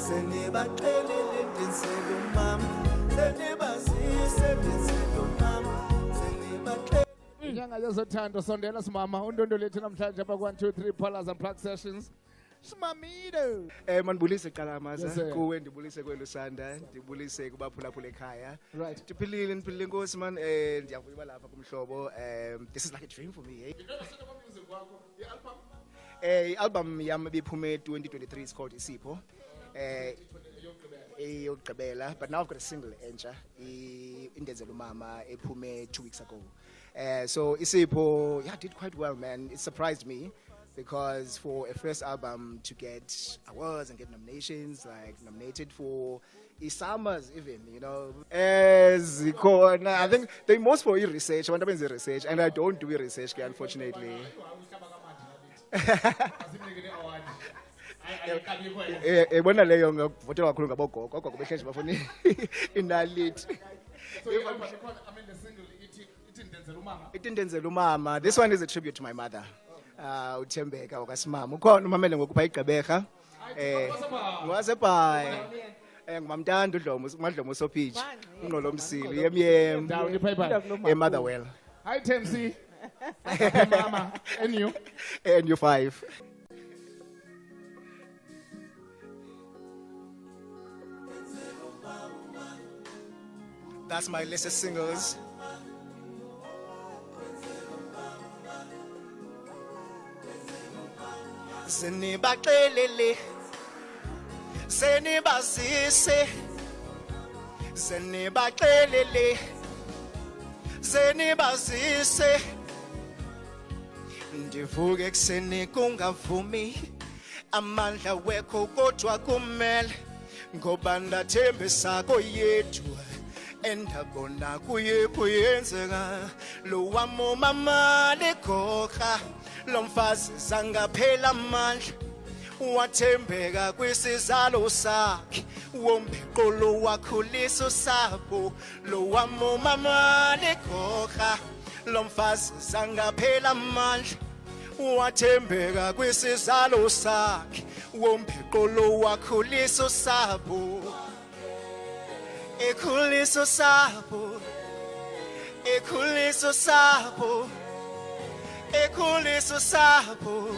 Senibaxelele ndinsele umama, senibazise ndinsele umama, senibaxelele. Inyanga yezothando sondela simama undondo lethu namhlanje apha ku 1 2 3 Palas and Plug Sessions. Simamido. Mandibulise qala maza Yes, sir. kuwe ndibulise kwelusanda ndibulise kubaphulaphula ekhaya. Right. Ndiphilile inkosi man ndiyavuya lapha kumhlobo this is like a dream for me. I-album yam ibiphume 2023 is called Isipho. Eyokugqibela, but now I've got a single entsha indenzela umama ephume 2 weeks ago. So Isipho, yeah, did quite well, man. It surprised me because for a first album to get awards and get nominations, like nominated for Isamas even, you know. I think they most for research, I want to be research, and I don't do research, unfortunately. Bona leyo ngavotela kakhulu ngabogogo gogo behlezi bafuna inaliti. Ithi ndenzela umama. This one is a tribute to my mother. Uthembeka okasimama. Ukhona umamele ngokupha igqeberha. Wasebhayi. Ngumamntanda uDlomo, uMadlomo Sophich. Unqolo Msili, yemyem. Motherwell. Hi Tensi. Mama, and you? And you 5. That's my list of singles. Senibaxelele, senibazise, senibaxelele, senibazise. Ndivuke kuseni kungavumi, amandla wekho kodwa kumele, ngoba ndathembisa koyethu. Endabona kuye kuyenzeka lo wamo mama legoqa lo mfazi zangaphela amandla wathembeka kwisizalo sakhe wombheqolo wakhulisa usapho lo wamo mama legoqa lo mfazi zangaphela amandla wathembeka kwisizalo sakhe wombheqolo wakhulisa usapho. Ekhuliso sabo, ekhuliso sabo, ekhuliso sabo.